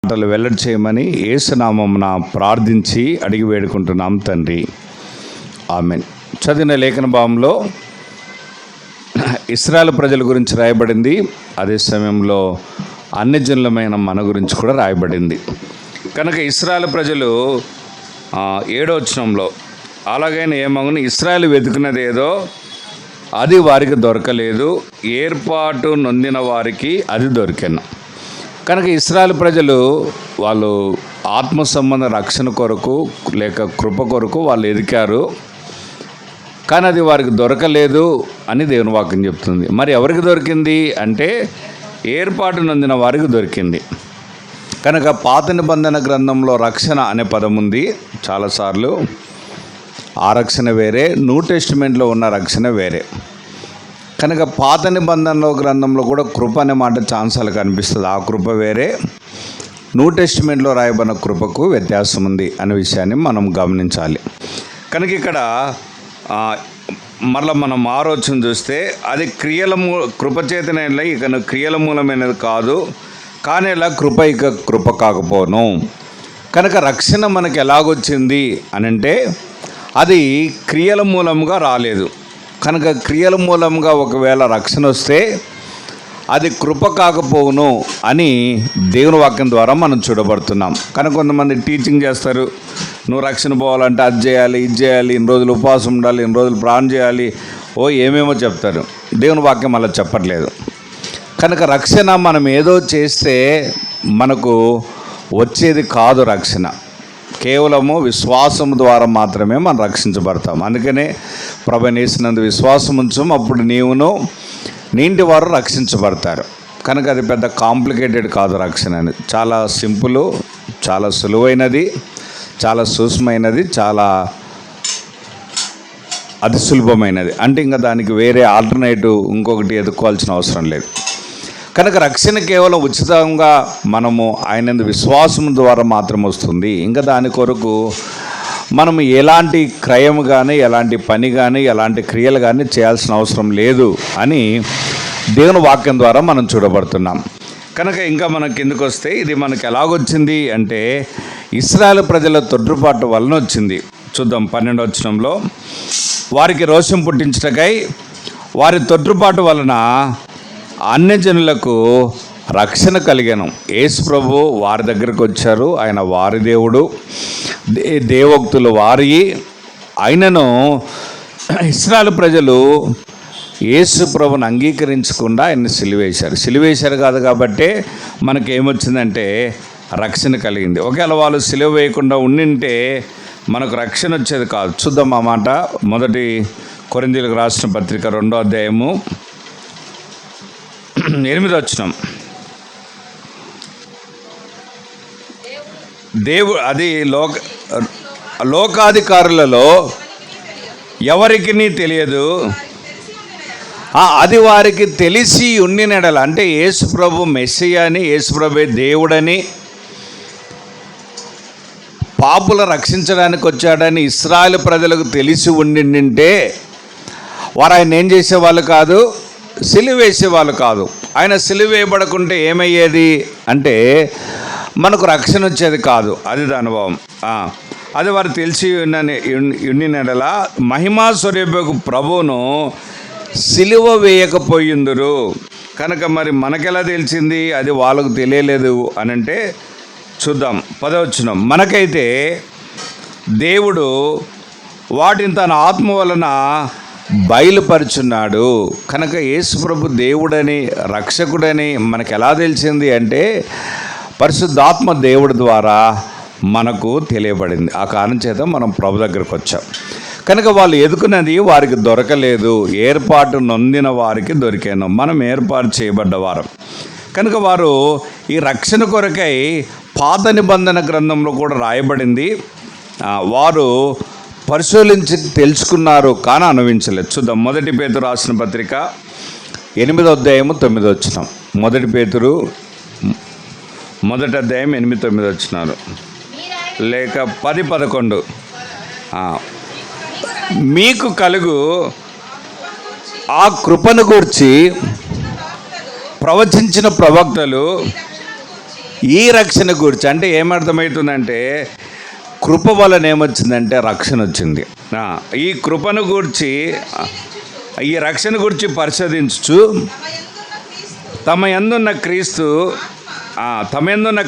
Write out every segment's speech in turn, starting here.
మాటలు వెల్లడి చేయమని యేసు నామమున ప్రార్థించి అడిగి వేడుకుంటున్నాం తండ్రి, ఆమేన్. చదివిన లేఖన భాగంలో ఇశ్రాయేలు ప్రజల గురించి రాయబడింది. అదే సమయంలో అన్ని జనులమైన మన గురించి కూడా రాయబడింది. కనుక ఇశ్రాయేలు ప్రజలు 7వ వచనంలో అలాగైనా ఏమగును, ఇశ్రాయేలు వెతుకున్నది ఏదో అది వారికి దొరకలేదు, ఏర్పాటు నొందిన వారికి అది దొరికెను. కనుక ఇశ్రాయేలు ప్రజలు వాళ్ళు ఆత్మ సంబంధ రక్షణ కొరకు లేక కృప కొరకు వాళ్ళు ఎదికారు, కానీ అది వారికి దొరకలేదు అని దేవుని వాక్యం చెప్తుంది. మరి ఎవరికి దొరికింది అంటే ఏర్పాటు నొందిన వారికి దొరికింది. కనుక పాత నిబంధన గ్రంథంలో రక్షణ అనే పదం ఉంది చాలాసార్లు. ఆ రక్షణ వేరే, న్యూ టెస్టిమెంట్లో ఉన్న రక్షణ వేరే. కనుక పాత నిబంధనలో గ్రంథంలో కూడా కృప అనే మాట ఛాన్సాలు కనిపిస్తుంది. ఆ కృప వేరే, న్యూ టెస్టిమెంట్లో రాయబడిన కృపకు వ్యత్యాసం ఉంది అనే విషయాన్ని మనం గమనించాలి. కనుక ఇక్కడ మరలా మనం ఆలోచన చూస్తే అది కృపచేతనే ఇక క్రియల మూలమైనది కాదు, కానీ ఇలా కృప ఇక కృప కాకపోను. కనుక రక్షణ మనకు ఎలాగొచ్చింది అని అంటే అది క్రియల మూలంగా రాలేదు. కనుక క్రియల మూలంగా ఒకవేళ రక్షణ వస్తే అది కృప కాకపోవును అని దేవుని వాక్యం ద్వారా మనం చూడబడుతున్నాం. కనుక కొంతమంది టీచింగ్ చేస్తారు, నువ్వు రక్షణ పోవాలంటే అది చేయాలి, ఇది చేయాలి, ఇన్ని రోజులు ఉపవాసం ఉండాలి, ఇన్ని రోజులు ప్రార్థన చేయాలి, ఏమేమో చెప్తారు. దేవుని వాక్యం అలా చెప్పట్లేదు. కనుక రక్షణ మనం ఏదో చేస్తే మనకు వచ్చేది కాదు. రక్షణ కేవలము విశ్వాసం ద్వారా మాత్రమే మనం రక్షించబడతాం. అందుకనే ప్రభువుని యేసునందు విశ్వాసం ఉంచం, అప్పుడు నీవును నీ ఇంటి వారు రక్షించబడతారు. కనుక అది పెద్ద కాంప్లికేటెడ్ కాదు. రక్షణ అనేది చాలా సింపుల్, చాలా సులువైనది, చాలా సూక్ష్మమైనది, చాలా అతి సులభమైనది. అంటే ఇంకా దానికి వేరే ఆల్టర్నేటివ్ ఇంకొకటి ఎదుర్కోవాల్సిన అవసరం లేదు. కనుక రక్షణ కేవలం ఉచితంగా మనము ఆయన విశ్వాసం ద్వారా మాత్రం వస్తుంది. ఇంకా దాని కొరకు మనము ఎలాంటి క్రయం కానీ, ఎలాంటి పని కానీ, ఎలాంటి క్రియలు కానీ చేయాల్సిన అవసరం లేదు అని దేవుని వాక్యం ద్వారా మనం చూడబడుతున్నాం. కనుక ఇంకా మనకి కిందకు వస్తే ఇది మనకు ఎలాగొచ్చింది అంటే ఇశ్రాయేలు ప్రజల తొట్రుపాటు వలన వచ్చింది. చూద్దాం 12వ వచనంలో, వారికి రోషం పుట్టించుటకై వారి తొట్రుపాటు వలన అన్యజనులకు రక్షణ కలిగాను. యేసు ప్రభు వారి దగ్గరకు వచ్చారు. ఆయన వారి దేవుడు, దేవోక్తులు వారి. ఆయనను ఇశ్రాయేలు ప్రజలు యేసు ప్రభుని అంగీకరించకుండా ఆయన్ని సిలువేశారు కాదు. కాబట్టి మనకేమొచ్చిందంటే రక్షణ కలిగింది. ఒకవేళ వాళ్ళు సిలువ వేయకుండా ఉండింటే మనకు రక్షణ వచ్చేది కాదు. చూద్దాం ఆ మాట. 1 కొరింథీయులకు రాసిన పత్రిక 2వ అధ్యాయము 8వ వచనం. అది లోకాధికారులలో ఎవరికి తెలియదు, అది వారికి తెలిసి ఉండినడల, అంటే యేసుప్రభు మెస్సియా అని, యేసుప్రభు దేవుడని, పాపుల రక్షించడానికి వచ్చాడని ఇశ్రాయేలు ప్రజలకు తెలిసి ఉండింటే వారు ఆయన ఏం చేసేవాళ్ళు కాదు, సిలువ వేసేవాళ్ళు కాదు. ఆయన సిలువ వేయబడకుంటే ఏమయ్యేది అంటే మనకు రక్షణ వచ్చేది కాదు. అది దాని అనుభవం. అది వారు తెలిసి ఉండినడల మహిమా స్వరూపకు ప్రభువును సిలువ వేయకపోయిందురు. కనుక మరి మనకెలా తెలిసింది? అది వాళ్ళకు తెలియలేదు అని అంటే చూద్దాం 10వ వచనం. మనకైతే దేవుడు వాటిని తన ఆత్మ వలన బయలుపరుచున్నాడు. కనుక యేసుప్రభు దేవుడని, రక్షకుడని మనకు ఎలా తెలిసింది అంటే పరిశుద్ధాత్మ దేవుడి ద్వారా మనకు తెలియబడింది. ఆ కారణం చేత మనం ప్రభు దగ్గరకు వచ్చాం. కనుక వాళ్ళు ఎదుకున్నది వారికి దొరకలేదు, ఏర్పాటు నొందిన వారికి దొరికాను. మనం ఏర్పాటు చేయబడ్డవారు. కనుక వారు ఈ రక్షణ కొరకై పాత నిబంధన గ్రంథంలో కూడా రాయబడింది. వారు పరిశీలించి తెలుసుకున్నారు, కానీ అనుభవించలేదు. చూద్దాం 1 పేతురు రాసిన పత్రిక 8వ అధ్యాయము 9వ వచనం. 1 పేతురు 1వ అధ్యాయం 8, 9 వచనాలు, లేక 10, 11. మీకు కలుగు ఆ కృపను గూర్చి ప్రవచించిన ప్రవక్తలు ఈ రక్షణ గురించి అంటే ఏమర్థమవుతుందంటే కృప వలన ఏమొచ్చిందంటే రక్షణ వచ్చింది. ఈ కృపను గూర్చి ఈ రక్షణ గురించి పరిశోధించు తమ యందున్న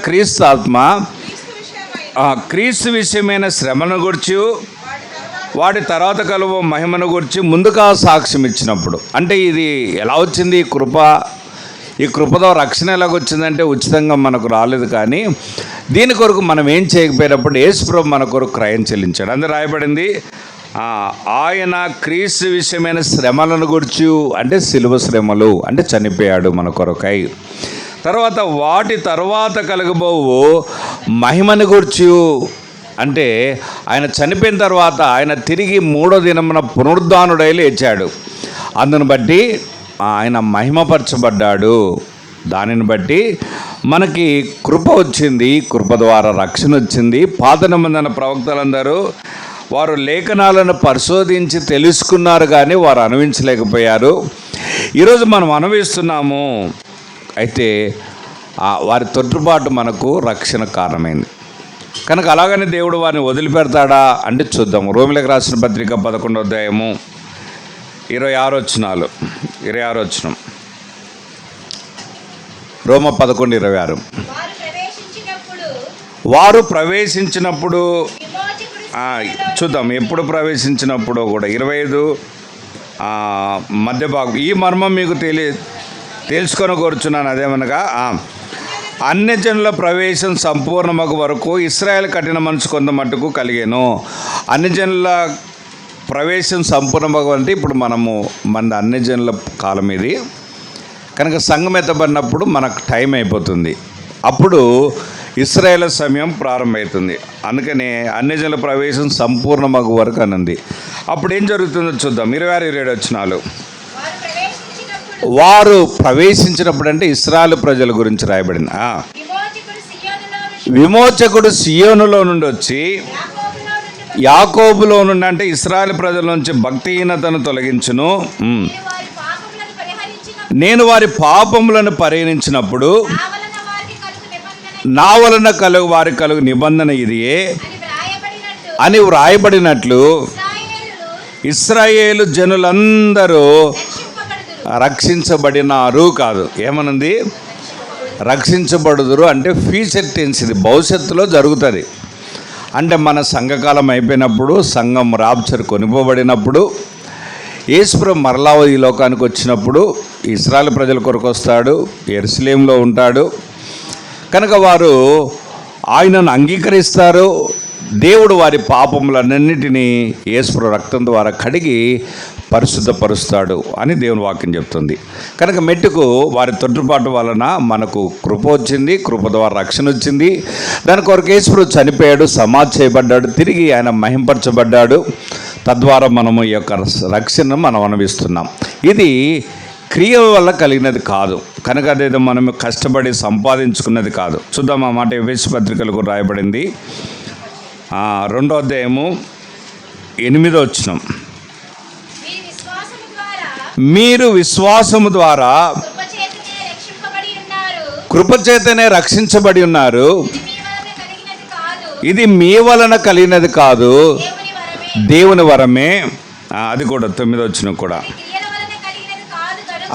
క్రీస్తు ఆత్మ క్రీస్తు విషయమైన శ్రమను గురించి వాటి తర్వాత కలువ మహిమను గురించి ముందుగా సాక్ష్యం ఇచ్చినప్పుడు, అంటే ఇది ఎలా వచ్చింది ఈ కృపతో రక్షణ ఎలాగొచ్చిందంటే ఉచితంగా మనకు రాలేదు, కానీ దీని కొరకు మనం ఏం చేయకపోయినప్పుడు యేసుప్రభు మన కొరకు క్రయం చెల్లించాడు. అందులో రాయబడింది ఆయన క్రీస్తు విషయమైన శ్రమలను గురించి, అంటే శిలువ శ్రమలు, అంటే చనిపోయాడు మన కొరకై. తర్వాత వాటి తర్వాత కలగబోవు మహిమను గురించి, అంటే ఆయన చనిపోయిన తర్వాత ఆయన తిరిగి 3వ దినమున పునరుద్ధానుడై లేచాడు. అందును బట్టి ఆయన మహిమపరచబడ్డాడు. దానిని బట్టి మనకి కృప వచ్చింది, కృప ద్వారా రక్షణ వచ్చింది. పాత నిబంధన ప్రవక్తలందరూ వారు లేఖనాలను పరిశోధించి తెలుసుకున్నారు, కానీ వారు అనుభవించలేకపోయారు. ఈరోజు మనం అనుభవిస్తున్నాము. అయితే వారి తొట్టుబాటు మనకు రక్షణ కారణమైంది కనుక అలాగని దేవుడు వారిని వదిలిపెడతాడా అంటే చూద్దాము. రోమిలకు రాసిన పత్రిక 11వ అధ్యాయము 26 వచనం. రోమ 11:26. వారు ప్రవేశించినప్పుడు చూద్దాం ఎప్పుడు ప్రవేశించినప్పుడు కూడా 25 మధ్య భాగం. ఈ మర్మం మీకు తెలుసుకొని కోరుచున్నాను, అదేమనగా అన్యజనుల ప్రవేశం సంపూర్ణమగు వరకు ఇశ్రాయేలు కఠిన మనసు కొంత మట్టుకు కలిగాను. అన్యజనుల ప్రవేశం సంపూర్ణమగు అంటే ఇప్పుడు మన అన్యజనుల కాలం ఇది కనుక సంఘం ఎత్తబడినప్పుడు మనకు టైం అయిపోతుంది, అప్పుడు ఇశ్రాయేలు సమయం ప్రారంభమవుతుంది. అందుకనే అన్యజనుల ప్రవేశం సంపూర్ణమగు వరకు అనంది. అప్పుడు ఏం జరుగుతుందో చూద్దాం. 26-27 వచనాలు. వారు ప్రవేశించినప్పుడు అంటే ఇశ్రాయేలు ప్రజల గురించి రాయబడింది. విమోచకుడు సియోనులో నుండి వచ్చి యాకోబులో నుండి, అంటే ఇశ్రాయేలు ప్రజల నుంచి భక్తిహీనతను తొలగించును. నేను వారి పాపములను పరిహరించినప్పుడు నా వలన వారి కలుగు నిబంధన ఇదియే అని వ్రాయబడినట్లు ఇశ్రాయేలు జనులందరూ రక్షించబడినారు కాదు, ఏమనుంది రక్షించబడుదురు. అంటే ఫ్యూచర్ టెన్స్, ఇది భవిష్యత్తులో జరుగుతుంది. అంటే మన సంఘకాలం అయిపోయినప్పుడు, సంఘం రాప్చర్ కొనిపోబడినప్పుడు, యేసుప్రభు మరలా ఈ లోకానికి వచ్చినప్పుడు ఇశ్రాయేలు ప్రజల కొరకు వస్తాడు, యెరూషలేములో ఉంటాడు. కనుక వారు ఆయనను అంగీకరిస్తారు. దేవుడు వారి పాపములన్నింటినీ యేసుప్రభు రక్తం ద్వారా కడిగి పరిశుద్ధపరుస్తాడు అని దేవుని వాక్యం చెప్తుంది. కనుక మెట్టుకు వారి తొట్టుపాటు వలన మనకు కృప వచ్చింది, కృప ద్వారా రక్షణ వచ్చింది. దాని కొరకు యేసుప్రభు చనిపోయాడు, సమాధి చేయబడ్డాడు, తిరిగి ఆయన మహింపరచబడ్డాడు. తద్వారా మనము ఈ యొక్క రక్షణను మనం అనుభవిస్తున్నాం. ఇది క్రియల వల్ల కలిగినది కాదు, కనుక అదేదో మనం కష్టపడి సంపాదించుకున్నది కాదు. చూద్దాం ఆ మాట ఎఫెసీ పత్రికలకు రాయబడింది 2వ అధ్యాయము 8వ వచనం. మీరు విశ్వాసము ద్వారా కృపచేతనే రక్షించబడి ఉన్నారు, ఇది మీ వలన కలిగినది కాదు, దేవుని వరమే. అది కూడా 9వ వచనం కూడా,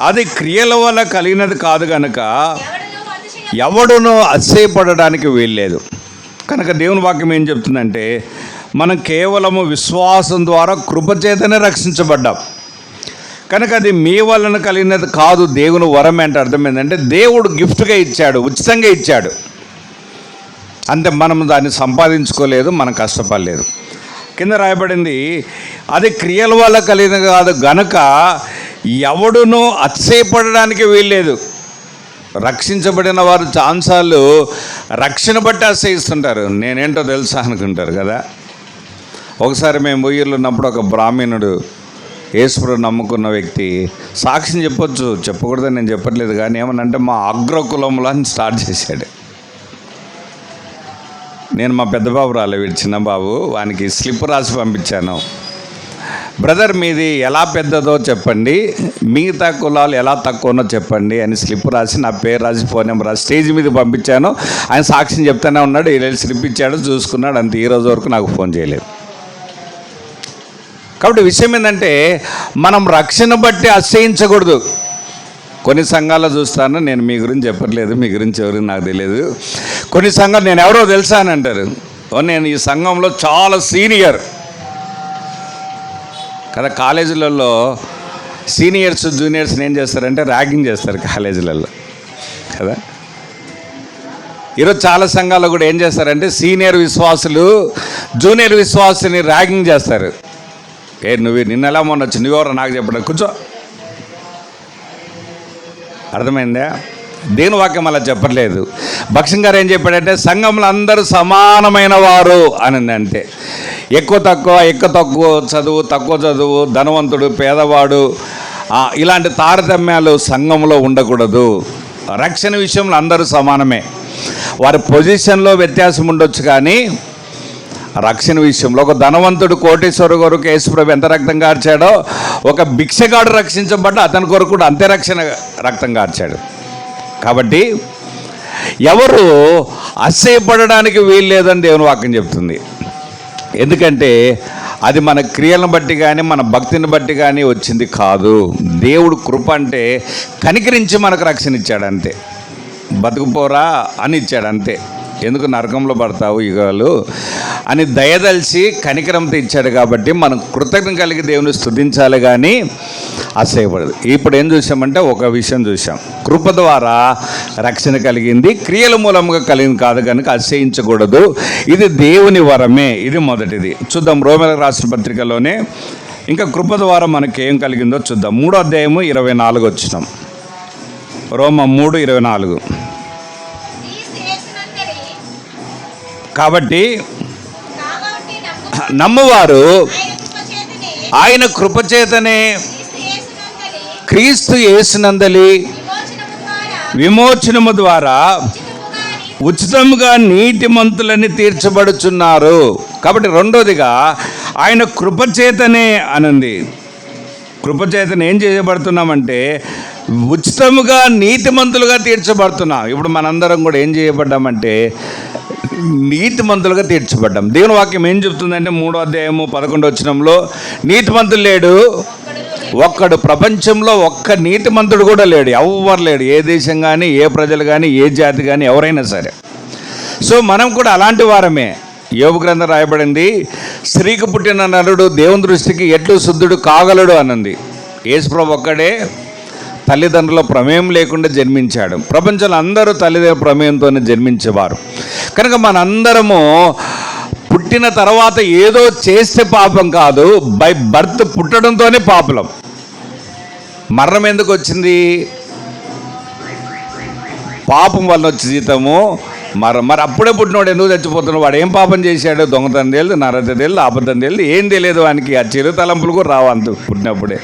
అది క్రియల వల్ల కలిగినది కాదు కనుక ఎవడునూ అతిశయపడడానికి వీల్లేదు. కనుక దేవుని వాక్యం ఏం చెప్తుందంటే మనం కేవలము విశ్వాసం ద్వారా కృపచేతనే రక్షించబడ్డాం. కనుక అది మీ వలన కలిగినది కాదు, దేవుని వరం అంటే అర్థమైందంటే దేవుడు గిఫ్ట్గా ఇచ్చాడు, ఉచితంగా ఇచ్చాడు. అంతే, మనం దాన్ని సంపాదించుకోలేదు, మనం కష్టపడలేదు. కింద రాయబడింది అది క్రియల వల్ల కలిగినది కాదు గనక ఎవడునూ అతిశయపడడానికి వీల్లేదు. రక్షించబడిన వారు చాలాసార్లు రక్షణ బట్టి అతిశయిస్తుంటారు. నేనేంటో తెలుసా అనుకుంటారు కదా. ఒకసారి మేము బొయ్యిలో ఉన్నప్పుడు ఒక బ్రాహ్మణుడు, యేసుప్రభువు నమ్ముకున్న వ్యక్తి, సాక్ష్యం చెప్పొచ్చు, చెప్పకూడదని నేను చెప్పట్లేదు, కానీ ఏమనంటే మా అగ్రకులంలో అని స్టార్ట్ చేశాడు. నేను మా పెద్ద బాబు రాలే, వీడు చిన్న బాబు, వానికి స్లిప్ రాసి పంపించాను. బ్రదర్ మీది ఎలా పెద్దదో చెప్పండి, మిగతా కులాలు ఎలా తక్కువనో చెప్పండి అని స్లిప్ రాసి నా పేరు రాసి ఫోన్ నెంబర్ రాసి స్టేజ్ మీద పంపించాను. ఆయన సాక్ష్యం చెప్తానే ఉన్నాడు, ఈ స్లిప్ ఇచ్చాడు, చూసుకున్నాడు, అంతే. ఈ రోజు వరకు నాకు ఫోన్ చేయలేదు. కాబట్టి విషయం ఏంటంటే మనం రక్షణ బట్టి అసహించకూడదు. కొన్ని సంఘాల్లో చూస్తాను, నేను మీ గురించి చెప్పట్లేదు, మీ గురించి ఎవరికి నాకు తెలియదు. కొన్ని సంఘాలు నేను ఎవరో తెలుసా అని అంటారు. నేను ఈ సంఘంలో చాలా సీనియర్ కదా. కాలేజీలలో సీనియర్స్ జూనియర్స్ని ఏం చేస్తారంటే ర్యాగింగ్ చేస్తారు కాలేజీలలో కదా. ఈరోజు చాలా సంఘాల్లో కూడా ఏం చేస్తారంటే సీనియర్ విశ్వాసులు జూనియర్ విశ్వాసుని ర్యాగింగ్ చేస్తారు. నువ్వు నిన్న ఎలా మొన్న వచ్చి నువ్వెవరో నాకు చెప్పడం, కూర్చో. అర్థమైందా? దేని వాక్యం అలా చెప్పట్లేదు. భక్ష్యం గారు ఏం చెప్పాడంటే సంఘంలో అందరూ సమానమైన వారు అని. అంటే ఎక్కువ తక్కువ చదువు, తక్కువ చదువు, ధనవంతుడు, పేదవాడు, ఇలాంటి తారతమ్యాలు సంఘంలో ఉండకూడదు. రక్షణ విషయంలో అందరూ సమానమే. వారి పొజిషన్లో వ్యత్యాసం ఉండొచ్చు, కానీ రక్షణ విషయంలో ఒక ధనవంతుడు కోటేశ్వరు కొరకు యేసుప్రభు ఎంత రక్తం కార్చాడో, ఒక భిక్షగాడు రక్షించబడ్డ అతని కొరకు కూడా అంతే రక్తం కార్చాడు. కాబట్టి ఎవరు అసహ్యపడడానికి వీలు లేదని దేవుని వాక్యం చెప్తుంది. ఎందుకంటే అది మన క్రియలను బట్టి కానీ మన భక్తిని బట్టి కానీ వచ్చింది కాదు. దేవుడు కృప అంటే కనికరించి మనకు రక్షణ ఇచ్చాడు అంతే. బతుకుపోరా అని ఇచ్చాడు అంతే. ఎందుకు నరకంలో పడతావు యుగాలు అని దయదలిచి కనికరంతో ఇచ్చాడు. కాబట్టి మనం కృతజ్ఞత కలిగి దేవుని స్తుతించాలి, కానీ అసహ్యపడదు. ఇప్పుడు ఏం చూసామంటే ఒక విషయం చూసాం, కృప ద్వారా రక్షణ కలిగింది, క్రియల మూలంగా కలిగింది కాదు, కనుక అసహ్యించకూడదు. ఇది దేవుని వరమే. ఇది మొదటిది. చూద్దాం రోమీయులకు రాసిన పత్రికలోనే ఇంకా కృప ద్వారా మనకి ఏం కలిగిందో చూద్దాం. 3వ అధ్యాయము 24 వచ్చినాం. రోమ 3:24. కాబట్టి నమ్మువారు ఆయన కృపచేతనే క్రీస్తు యేసునందలి విమోచనము ద్వారా ఉచితముగా నీతిమంతులని తీర్చబడుచున్నారు. కాబట్టి రెండోదిగా ఆయన కృపచేతనే అనంది. కృపచేతనే ఏం చేయబడుతున్నామంటే ఉచితముగా నీతిమంతులుగా తీర్చబడుతున్నాం. ఇప్పుడు మనందరం కూడా ఏం చేయబడ్డామంటే నీతిమంతులుగా తీర్చబడ్డాం. దేవుని వాక్యం ఏం చెప్తుందంటే 3వ అధ్యాయము 11వ వచనంలో నీతిమంతులు లేడు ఒక్కడు, ప్రపంచంలో ఒక్క నీతిమంతుడు కూడా లేడు, ఎవ్వరు లేడు. ఏ దేశం కానీ, ఏ ప్రజలు కానీ, ఏ జాతి కానీ, ఎవరైనా సరే. సో మనం కూడా అలాంటి వారమే. యోబు గ్రంథం రాయబడింది, స్త్రీకి పుట్టిన నరుడు దేవుని దృష్టికి ఎట్లు శుద్ధుడు కాగలడు అన్నది. యేసుప్రభు ఒక్కడే తల్లిదండ్రుల ప్రమేయం లేకుండా జన్మించాడు. ప్రపంచంలో అందరూ తల్లిదండ్రుల ప్రమేయంతోనే జన్మించేవారు. కనుక మనందరము పుట్టిన తర్వాత ఏదో చేస్తే పాపం కాదు, బై బర్త్ పుట్టడంతోనే పాపలం. మరణం ఎందుకు వచ్చింది? పాపం వల్ల వచ్చే జీతము మరి అప్పుడే పుట్టినవాడు ఎందుకు చచ్చిపోతున్నాడు? వాడు ఏం పాపం చేశాడు? దొంగతనం తెలియదు, నరత తెలియదు, అబద్ధం తెలియదు, ఏం తెలియదు వానికి. ఆ చిరు తలంపులు కూడా రావు అంత పుట్టినప్పుడే.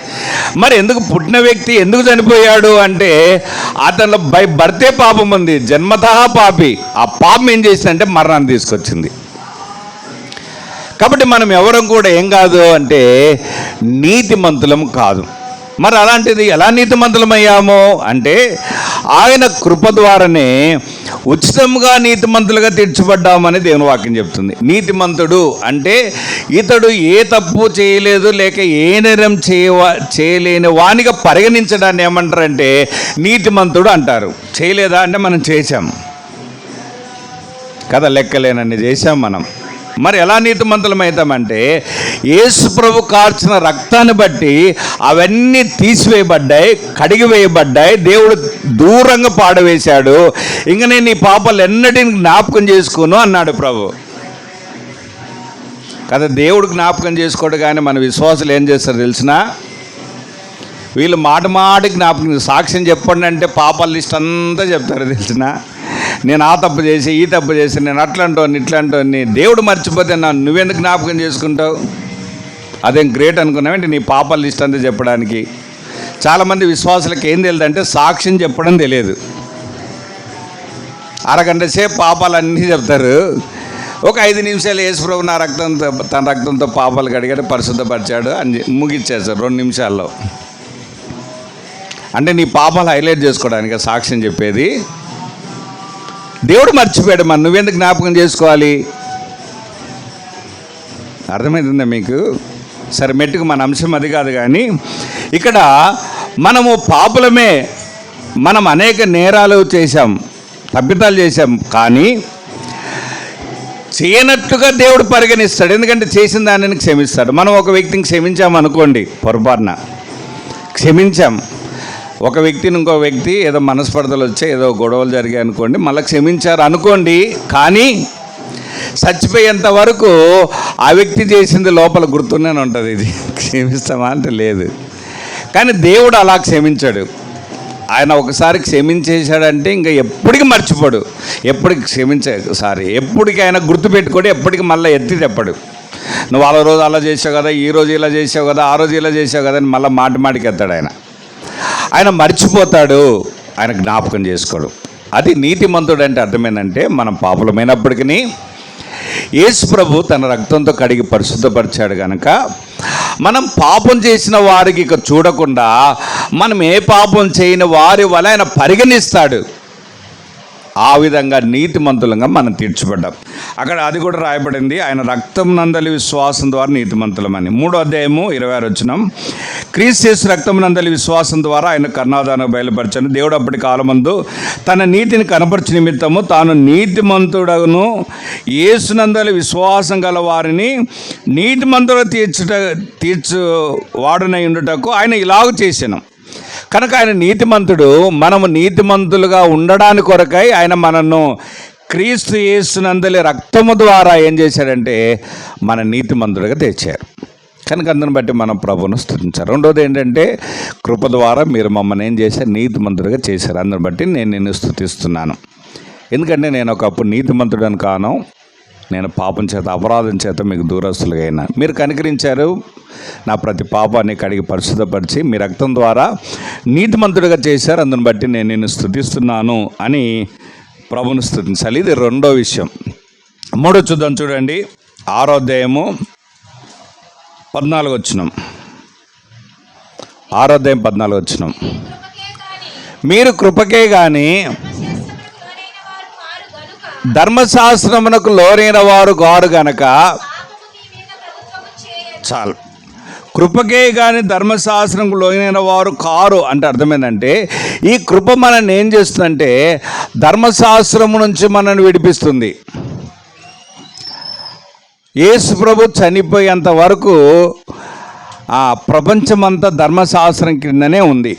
మరి ఎందుకు పుట్టిన వ్యక్తి ఎందుకు చనిపోయాడు అంటే అతను బై బర్తే పాపం ఉంది, జన్మతః పాపి. ఆ పాపం ఏం చేసిందంటే మరణాన్ని తీసుకొచ్చింది. కాబట్టి మనం ఎవరం కూడా ఏం కాదు అంటే నీతిమంతులం కాదు. మరి అలాంటిది ఎలా నీతిమంతులమయ్యాము అంటే ఆయన కృప ద్వారానే ఉచితంగా నీతిమంతులుగా తీర్చబడ్డామని దేవుని వాక్యం చెప్తుంది. నీతిమంతుడు అంటే ఇతడు ఏ తప్పు చేయలేదు, లేక ఏ నేరం చేయలేని వానిగా పరిగణించడాన్ని ఏమంటారంటే నీతిమంతుడు అంటారు. చేయలేదా అంటే మనం చేశాం కదా, లెక్కలేనన్ని చేశాం మనం. మరి ఎలా నీతిమంతులమవుతామంటే యేసు ప్రభు కార్చిన రక్తాన్ని బట్టి అవన్నీ తీసివేయబడ్డాయి, కడిగివేయబడ్డాయి, దేవుడు దూరంగా పాడవేశాడు. ఇంక నేను ఈ పాపాలు ఎన్నటిని జ్ఞాపకం చేసుకోను అన్నాడు ప్రభు కదా. దేవుడు జ్ఞాపకం చేసుకోడు, కానీ మన విశ్వాసులు ఏం చేస్తారు తెలిసిన? వీళ్ళు మాట జ్ఞాపకం సాక్ష్యం చెప్పండి అంటే పాపాల లిస్ట్ అంతా చెప్తారు తెలిసిన. నేను ఆ తప్పు చేసి ఈ తప్పు చేసి నేను అట్లాంటోని ఇట్లాంటోని. దేవుడు మర్చిపోతే నువ్వెందుకు జ్ఞాపకం చేసుకుంటావు? అదేం గ్రేట్ అనుకున్నావంటే నీ పాపాల లిస్ట్ అంతా చెప్పడానికి. చాలామంది విశ్వాసులకు ఏం తెలియదు అంటే సాక్ష్యం చెప్పడం తెలియదు. అరగంట సేపు పాపాలన్నీ చెప్తారు, ఒక 5 నిమిషాలు యేసుప్రభు నా రక్తంతో తన రక్తంతో పాపాలు కడిగాడు, పరిశుద్ధపరిచాడు అని ముగిచ్చేసారు 2 నిమిషాల్లో. అంటే నీ పాపాలు హైలైట్ చేసుకోవడానికి సాక్ష్యం చెప్పేది. దేవుడు మర్చిపోయాడు, మరి నువ్వెందుకు జ్ఞాపకం చేసుకోవాలి? అర్థమవుతుందా మీకు? సరే, మెట్టుకు మన అంశం అది కాదు. కానీ ఇక్కడ మనము పాపులమే, మనం అనేక నేరాలు చేశాం, తప్పిదాలు చేశాం, కానీ చేయనట్టుగా దేవుడు పరిగణిస్తాడు. ఎందుకంటే చేసిన దానిని క్షమిస్తాడు. మనం ఒక వ్యక్తిని క్షమించామనుకోండి, పొరపాటున క్షమించాం ఒక వ్యక్తిని, ఇంకో వ్యక్తి ఏదో మనస్పర్ధలు వచ్చాయి, ఏదో గొడవలు జరిగాయి అనుకోండి, మళ్ళీ క్షమించారు అనుకోండి, కానీ చచ్చిపోయేంత వరకు ఆ వ్యక్తి చేసింది లోపల గుర్తునే ఉంటుంది. ఇది క్షమిస్తామా అంటే లేదు. కానీ దేవుడు అలా క్షమించాడు. ఆయన ఒకసారి క్షమించేశాడంటే ఇంకా ఎప్పటికీ మర్చిపోడు, ఎప్పటికి ఎప్పటికీ ఆయన గుర్తుపెట్టుకోడు, ఎప్పటికీ మళ్ళీ ఎత్తి తెప్పడు. నువ్వు ఆ రోజు అలా చేసావు కదా, ఈ రోజు ఇలా చేసావు కదా, ఆ రోజు ఇలా చేసావు కదా అని మళ్ళీ మాటికి ఎత్తాడు. ఆయన మర్చిపోతాడు, ఆయన జ్ఞాపకం చేసుకోడు. అది నీతిమంతుడు అంటే అర్థమైందంటే మనం పాపులమైనప్పటికీ యేసు ప్రభు తన రక్తంతో కడిగి పరిశుద్ధపరిచాడు కనుక మనం పాపం చేసిన వారికి ఇక చూడకుండా మనం ఏ పాపం చేయని వారి వల్ల ఆయన పరిగణిస్తాడు. ఆ విధంగా నీతిమంతులంగా మనం తీర్చబడ్డాం. అక్కడ అది కూడా రాయబడింది, ఆయన రక్తం నందలి విశ్వాసం ద్వారా నీతిమంతులమని. 3వ అధ్యాయము 26వ వచనం, క్రీస్తు యేసు రక్తం నందలి విశ్వాసం ద్వారా ఆయన కర్ణాదానం బయలుపరచను. దేవుడు అప్పటి కాలమందు తన నీతిని కనపరచు నిమిత్తము తాను నీతిమంతుడను యేసునందలి విశ్వాసం గల వారిని నీతిమంతులు తీర్చు వాడునై ఉండుటకు ఆయన ఇలాగ చేశాను. కనుక ఆయన నీతిమంతుడు. మనము నీతిమంతులుగా ఉండడానికి కొరకై ఆయన మనను క్రీస్తు యేసునందలి రక్తము ద్వారా ఏం చేశాడంటే మన నీతిమంతుడిగా తెచ్చారు. కనుక అందుని బట్టి మనం ప్రభువును స్తుతించారు. రెండోది ఏంటంటే కృప ద్వారా మీరు మమ్మల్ని ఏం చేశారు, నీతిమంతుడిగా చేశారు. అందుని బట్టి నేను నిన్ను స్తుతిస్తున్నాను. ఎందుకంటే నేను ఒకప్పుడు నీతిమంతుడని కాను, నేను పాపం చేత అపరాధం చేత మీకు దూరస్తులుగా అయినా. మీరు కనికరించారు, నా ప్రతి పాపాన్ని కడిగి పరిశుద్ధపరిచి మీ రక్తం ద్వారా నీతిమంతుడిగా చేశారు. అందుని బట్టి నేను నిన్ను స్తుతిస్తున్నాను అని ప్రభువును స్తుతించాలి. ఇది రెండో విషయం. 3 చూద్దాం, చూడండి. 6వ అధ్యాయము 14వ వచనం. 6వ అధ్యాయం 14వ వచనం, మీరు కృపకే కానీ ధర్మశాస్త్రమునకు లోనైన వారు గారు గనక చాలు. కృపకే కానీ ధర్మశాస్త్రంకు లోనైన వారు కారు అంటే అర్థమైందంటే ఈ కృప మనల్ని ఏం చేస్తుందంటే ధర్మశాస్త్రము నుంచి మనల్ని విడిపిస్తుంది. యేసు ప్రభు చనిపోయేంత వరకు ఆ ప్రపంచమంతా ధర్మశాస్త్రం కిందనే ఉంది.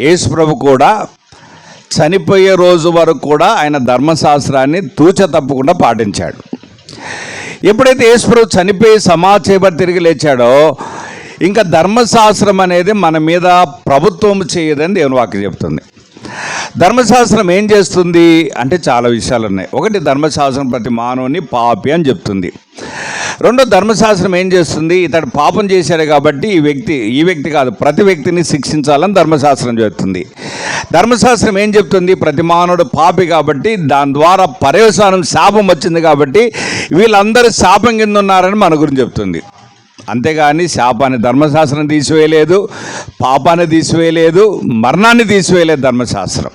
యేసు ప్రభు కూడా చనిపోయే రోజు వరకు కూడా ఆయన ధర్మశాస్త్రాన్ని తూచ తప్పకుండా పాటించాడు. ఎప్పుడైతే యేసు ప్రభు చనిపోయి సమాధి చేయబడి తిరిగి లేచాడో ఇంకా ధర్మశాస్త్రం అనేది మన మీద ప్రభుత్వం చేయదని దేవుని వాక్యం చెప్తుంది. ధర్మశాస్త్రం ఏం చేస్తుంది అంటే చాలా విషయాలు ఉన్నాయి. ఒకటి, ధర్మశాస్త్రం ప్రతి మానవుని పాపి అని చెప్తుంది. రెండో, ధర్మశాస్త్రం ఏం చేస్తుంది, ఇతడు పాపం చేశాడు కాబట్టి ఈ వ్యక్తి కాదు ప్రతి వ్యక్తిని శిక్షించాలని ధర్మశాస్త్రం చెప్తుంది. ధర్మశాస్త్రం ఏం చెప్తుంది, ప్రతి మానవుడు పాపి కాబట్టి దాని ద్వారా పర్యవసానం శాపం వచ్చింది కాబట్టి వీళ్ళందరూ శాపం కింద ఉన్నారని మన గురించి చెప్తుంది. అంతేగాని శాపాన్ని ధర్మశాస్త్రం తీసివేయలేదు, పాపాన్ని తీసివేయలేదు, మరణాన్ని తీసివేయలేదు ధర్మశాస్త్రం.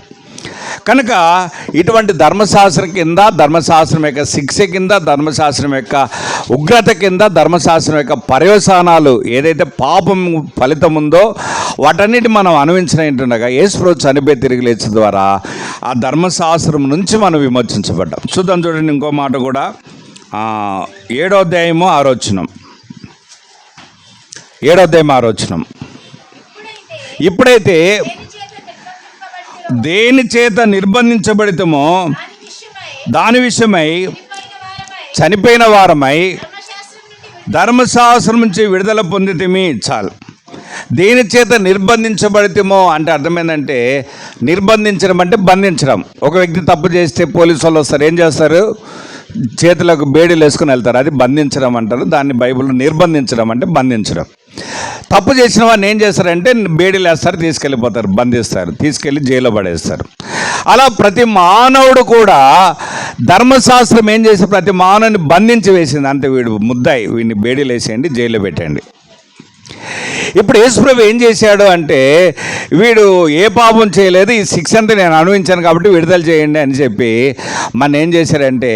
కనుక ఇటువంటి ధర్మశాస్త్రం కింద, ధర్మశాస్త్రం యొక్క శిక్ష కింద, ధర్మశాస్త్రం యొక్క ఉగ్రత కింద, ధర్మశాస్త్రం యొక్క పర్యవసానాలు ఏదైతే పాపం ఫలితం ఉందో వాటన్నిటి మనం అనుభవించినట్టుగా యేసు ప్రభు చనిపోయి తిరిగి లేచిన ద్వారా ఆ ధర్మశాస్త్రం నుంచి మనం విమోచించబడ్డాం. చూద్దాం, చూడండి ఇంకో మాట కూడా. 7వ అధ్యాయము 6వ వచనం. 7వ అధ్యాయం 6వ వచనం, ఇప్పుడైతే దేని చేత నిర్బంధించబడితమో దాని విషయమై చనిపోయిన వారమై ధర్మశాస్త్రం నుంచి విడుదల పొందితిమి. చాలు. దేని చేత నిర్బంధించబడితేమో అంటే అర్థమైందంటే నిర్బంధించడం అంటే బంధించడం. ఒక వ్యక్తి తప్పు చేస్తే పోలీసు వాళ్ళు వస్తారు, ఏం చేస్తారు, చేతులకు బేడీలు వేసుకుని వెళ్తారు, అది బంధించడం అంటారు. దాన్ని బైబిల్లో నిర్బంధించడం అంటే బంధించడం. తప్పు చేసిన వాడిని ఏం చేస్తారంటే బేడీలు వేస్తారు, తీసుకెళ్ళిపోతారు, బంధిస్తారు, తీసుకెళ్ళి జైల్లో పడేస్తారు. అలా ప్రతి మానవుడు కూడా ధర్మశాస్త్రం ఏం చేసి ప్రతి మానవుని బంధించి వేసింది. అంతే, వీడు ముద్దాయి, వీడిని బేడీలు వేసేయండి, జైల్లో పెట్టండి. ఇప్పుడు యేసుప్రభు ఏం చేశాడు అంటే, వీడు ఏ పాపం చేయలేదు, ఈ శిక్ష అంతా నేను అనుభవించాను కాబట్టి విడుదల చేయండి అని చెప్పి మన ఏం చేశాడంటే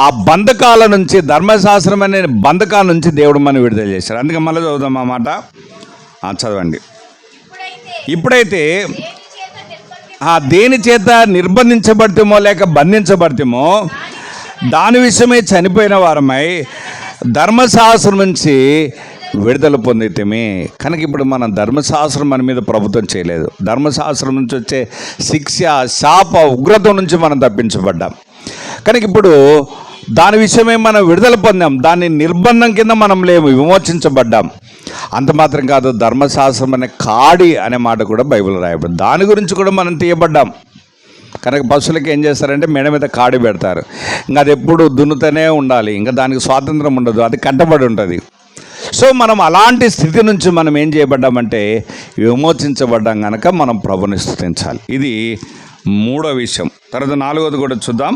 ఆ బంధకాల నుంచి, ధర్మశాస్త్రం అనే బంధకాల నుంచి దేవుడు మనం విడుదల చేశాడు. అందుకే మళ్ళీ చదువుదాం ఆ మాట. చదవండి. ఇప్పుడైతే దేని చేత నిర్బంధించబడితేమో లేక బంధించబడితేమో దాని విషయమై చనిపోయిన వారమై ధర్మశాస్త్రం నుంచి విడుదల పొందితేమే. కనుక ఇప్పుడు మనం ధర్మశాస్త్రం మన మీద ప్రభుత్వం చేయలేదు. ధర్మశాస్త్రం నుంచి వచ్చే శిక్ష, శాప, ఉగ్రత నుంచి మనం తప్పించబడ్డాం. కనుక ఇప్పుడు దాని విషయమే మనం విడుదల పొందాం. దాని నిర్బంధం కింద మనం లేము, విమోచించబడ్డాం. అంత మాత్రం కాదు, ధర్మశాస్త్రం అనే కాడి అనే మాట కూడా బైబిల్ రాయబడింది. దాని గురించి కూడా మనం తీయబడ్డాం. కనుక పశువులకి ఏం చేస్తారంటే మెడ మీద కాడి పెడతారు. ఇంకా అది ఎప్పుడు దున్నుతూనే ఉండాలి, ఇంకా దానికి స్వాతంత్రం ఉండదు, అది కట్టబడి ఉంటుంది. సో మనం అలాంటి స్థితి నుంచి మనం ఏం చేయబడ్డామంటే విమోచించబడ్డాం. కనుక మనం ప్రభుని స్తుతించాలి. ఇది మూడో విషయం. తర్వాత నాలుగోది కూడా చూద్దాం.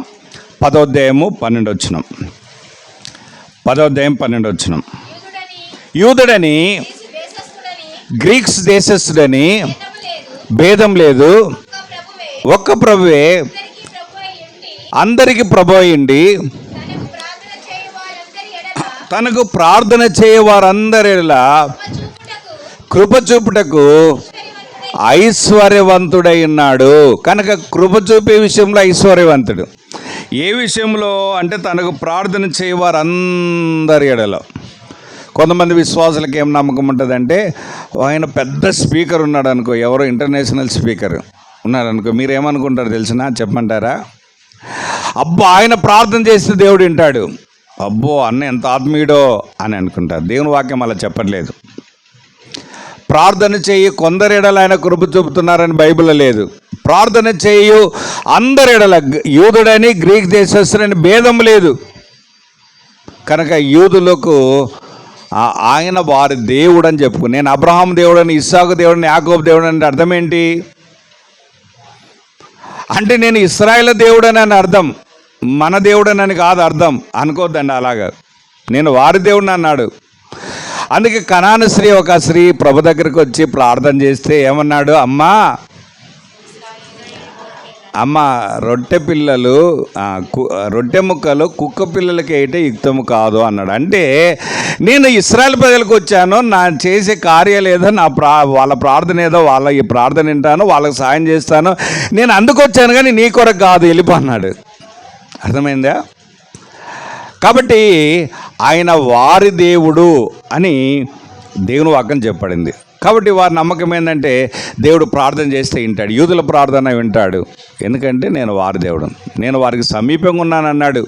10వ అధ్యాయము 12వ వచనం. 10వ అధ్యాయం 12వ వచనం. యూదుడని గ్రీక్స్ దేశస్థుడని భేదం లేదు, ఒక్క ప్రభువే అందరికి ప్రభు అయ్యుండి తనకు ప్రార్థన చేయవారందరిలా కృప చూపుటకు ఐశ్వర్యవంతుడై ఉన్నాడు. కనుక కృప చూపే విషయంలో ఐశ్వర్యవంతుడు. ఏ విషయంలో అంటే తనకు ప్రార్థన చేయవారందరి ఎడలో. కొంతమంది విశ్వాసులకు ఏం నమ్మకం ఉంటుందంటే, ఆయన పెద్ద స్పీకర్ ఉన్నాడు అనుకో, ఎవరో ఇంటర్నేషనల్ స్పీకర్ ఉన్నారనుకో, మీరేమనుకుంటారు తెలిసినా చెప్పమంటారా? అబ్బో ఆయన ప్రార్థన చేస్తే దేవుడు వింటాడు, అబ్బో అన్న ఎంత ఆత్మీయుడో అని అనుకుంటారు. దేవుని వాక్యం అలా చెప్పట్లేదు. ప్రార్థన చేయి కొందరెడల ఆయన కృప చూపుతున్నారని బైబిల్లో లేదు. ప్రార్థన చేయు అందరెడల, యూదుడని గ్రీక్ దేశస్థుడని భేదం లేదు. కనుక యూదులకు ఆయన వారి దేవుడు అని చెప్పుకు, నేను అబ్రహాం దేవుడని, ఇస్సాకు దేవుడని, యాకోబు దేవుడు అంటే అర్థం ఏంటి అంటే నేను ఇశ్రాయేలు దేవుడని అని అర్థం, మన దేవుడనని కాదు అర్థం. అనుకోద్దండి అలాగా. నేను వారి దేవుడిని అన్నాడు. అందుకే కనాను స్త్రీ, ఒక స్త్రీ ప్రభు దగ్గరికి వచ్చి ప్రార్థన చేస్తే ఏమన్నాడు, అమ్మ రొట్టె పిల్లలు రొట్టె ముక్కలు కుక్క పిల్లలకి అయితే యుక్తము కాదు అన్నాడు. అంటే నేను ఇశ్రాయేల్ ప్రజలకు వచ్చాను, నా చేసే కార్యాలు ఏదో వాళ్ళ ప్రార్థన ఏదో, వాళ్ళ ఈ ప్రార్థన వింటాను, వాళ్ళకి సాయం చేస్తాను, నేను అందుకొచ్చాను కానీ నీ కొరకు కాదు, వెళ్ళిపో అన్నాడు. అర్థమైందా? కాబట్టి ఆయన వారి దేవుడు అని దేవుని వాక్యం చెప్పబడింది. కాబట్టి వారి నమ్మకం ఏంటంటే దేవుడు ప్రార్థన చేస్తే వింటాడు, యూదుల ప్రార్థన వింటాడు. ఎందుకంటే నేను వారి దేవుడు, నేను వారికి సమీపంగా ఉన్నాను అన్నాడు.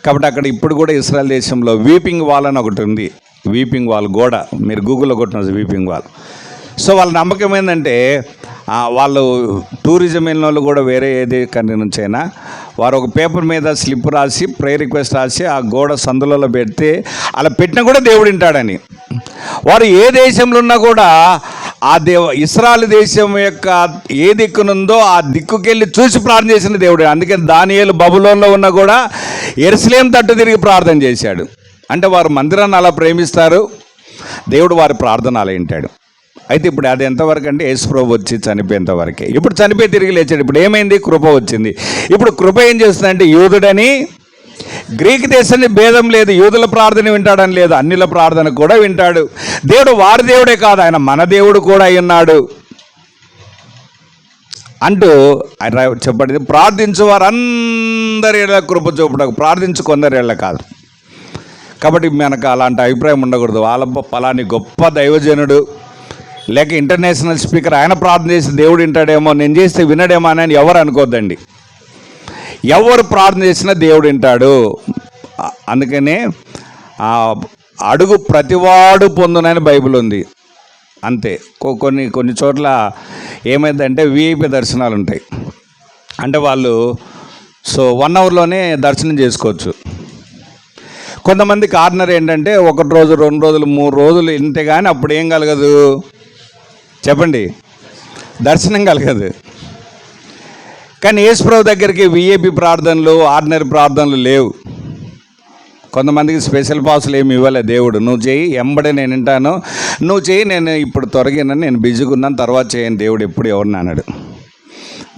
కాబట్టి అక్కడ ఇప్పుడు కూడా ఇశ్రాయేల్ దేశంలో వీపింగ్ వాల్ అని ఒకటి ఉంది. వీపింగ్ వాల్ గోడ, మీరు గూగుల్లో కొట్టిన వీపింగ్ వాల్. సో వాళ్ళ నమ్మకం ఏంటంటే, వాళ్ళు టూరిజం వెళ్ళిన వాళ్ళు కూడా వేరే ఏది కంట్రీ నుంచి అయినా వారు ఒక పేపర్ మీద స్లిప్ రాసి ప్రేయర్ రిక్వెస్ట్ రాసి ఆ గోడ సందులలో పెడితే అలా పెట్టినా కూడా దేవుడు వింటాడని. వారు ఏ దేశంలో ఉన్నా కూడా ఆ ఇశ్రాయేలు దేశం యొక్క ఏ దిక్కునుందో ఆ దిక్కుకెళ్ళి చూసి ప్రార్థన చేసిన దేవుడు. అందుకే దానియేలు బబులోన్లో ఉన్నా కూడా యెరూషలేము తట్టు తిరిగి ప్రార్థన చేశాడు. అంటే వారు మందిరాన్ని అలా ప్రేమిస్తారు, దేవుడు వారి ప్రార్థన అలా వింటాడు. అయితే ఇప్పుడు అది ఎంతవరకు అంటే యేసుప్రభు వచ్చి చనిపోయేంత వరకే. ఇప్పుడు చనిపోయి తిరిగి లేచాడు. ఇప్పుడు ఏమైంది? కృప వచ్చింది. ఇప్పుడు కృప ఏం చేస్తుందంటే, యూదుడని గ్రీక్ దేశాన్ని భేదం లేదు, యూదుల ప్రార్థన వింటాడని లేదు, అన్యుల ప్రార్థన కూడా వింటాడు. దేవుడు వారి దేవుడే కాదు, ఆయన మన దేవుడు కూడా అయి ఉన్నాడు అంటూ ఆయన చెప్పండి. ప్రార్థించు వారందరి కృప చూపుటకు, ప్రార్థించు కొందరేళ్ళ కాదు. కాబట్టి మనకు అలాంటి అభిప్రాయం ఉండకూడదు. వాళ్ళ పలాని గొప్ప దైవజనుడు లేక ఇంటర్నేషనల్ స్పీకర్ ఆయన ప్రార్థన చేసి దేవుడు వింటాడేమో, నేను చేస్తే వినడేమో అని ఎవరు అనుకోద్దండి. ఎవరు ప్రార్థన చేసినా దేవుడు వింటాడు. అందుకనే అడుగు ప్రతివాడు పొందునని బైబిల్ ఉంది. అంతే. కొన్ని చోట్ల ఏమైందంటే విఐపి దర్శనాలు ఉంటాయి. అంటే వాళ్ళు 1 అవర్లోనే దర్శనం చేసుకోవచ్చు. కొంతమంది కార్నర్ ఏంటంటే 1 రోజు 2 రోజులు 3 రోజులు ఇంతే, కానీ అప్పుడు ఏం కలగదు చెప్పండి, దర్శనం కలగదు. కానీ యేసుప్రభు దగ్గరికి విఐపి ప్రార్థనలు, ఆర్డినరీ ప్రార్థనలు లేవు. కొంతమందికి స్పెషల్ పాసులు ఏమి ఇవ్వలే దేవుడు. నువ్వు చేయి, ఎంబడే నేను వింటాను, నువ్వు చేయి, నేను ఇప్పుడు త్వరగా నేను బిజీగా ఉన్నాను, తర్వాత చేయను దేవుడు ఎప్పుడు ఎవరిని అన్నాడు.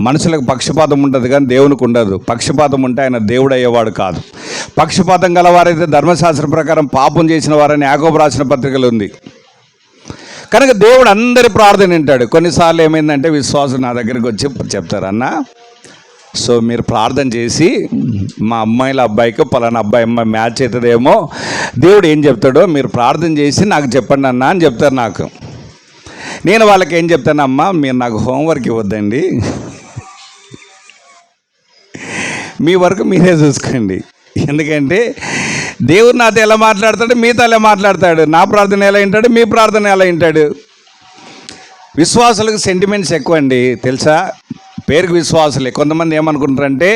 మనుషులకు పక్షపాతం ఉంటుంది కానీ దేవునికి ఉండదు. పక్షపాతం ఉంటే ఆయన దేవుడు అయ్యేవాడు కాదు. పక్షపాతం గలవారైతే ధర్మశాస్త్రం ప్రకారం పాపం చేసిన వారని యాకోబు రాసిన పత్రికలు ఉంది. కనుక దేవుడు అందరి ప్రార్థన వింటాడు. కొన్నిసార్లు ఏమైందంటే విశ్వాసం నా దగ్గరికి వచ్చి చెప్తారు, అన్న సో మీరు ప్రార్థన చేసి మా అమ్మాయిల అబ్బాయికి పలానా అమ్మాయి మ్యాచ్ అవుతుందేమో, దేవుడు ఏం చెప్తాడో మీరు ప్రార్థన చేసి నాకు చెప్పండి అన్న అని చెప్తారు నాకు. నేను వాళ్ళకి ఏం చెప్తాను, అమ్మ మీరు నాకు హోంవర్క్ ఇవ్వద్దండి, మీ వరకు మీరే చూసుకోండి. ఎందుకంటే దేవుడు నాతో ఎలా మాట్లాడతాడు, మీతో ఎలా మాట్లాడతాడు, నా ప్రార్థన ఎలా వింటాడు, మీ ప్రార్థన ఎలా వింటాడు. విశ్వాసులకు సెంటిమెంట్స్ ఎక్కువ అండి, తెలుసా. పేరుకు విశ్వాసులే. కొంతమంది ఏమనుకుంటారంటే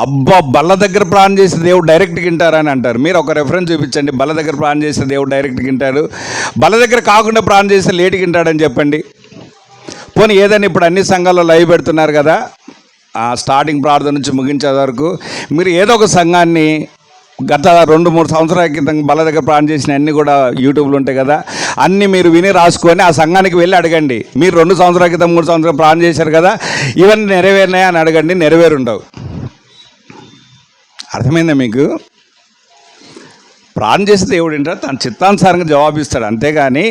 అబ్బా బల్ల దగ్గర ప్రార్థన చేస్తే దేవుడు డైరెక్ట్గా వింటారని అంటారు. మీరు ఒక రెఫరెన్స్ చూపించండి, బల్ల దగ్గర ప్రార్థన చేస్తే దేవుడు డైరెక్ట్గా వింటాడు, బల్ల దగ్గర కాకుండా ప్రార్థన చేస్తే లేటుగా వింటాడని చెప్పండి. పోనీ ఏదైనా ఇప్పుడు అన్ని సంఘాల్లో లైవ్ పెడుతున్నారు కదా, స్టార్టింగ్ ప్రార్థన నుంచి ముగించే వరకు మీరు ఏదో ఒక సంఘాన్ని గత 2-3 సంవత్సరాల క్రితం బల్ల దగ్గర ప్రార్థన చేసిన అన్నీ కూడా యూట్యూబ్లో ఉంటాయి కదా, అన్నీ మీరు విని రాసుకొని ఆ సంఘానికి వెళ్ళి అడగండి. మీరు 2 సంవత్సరాల క్రితం 3 సంవత్సరాలు ప్రార్థన చేశారు కదా, ఇవన్నీ నెరవేరినాయా అని అడగండి, నెరవేరుండవు. అర్థమైందా మీకు? ప్రార్థన చేస్తే దేవుడు వింటాడు, తన చిత్తానుసారంగా జవాబిస్తాడు. అంతేగాని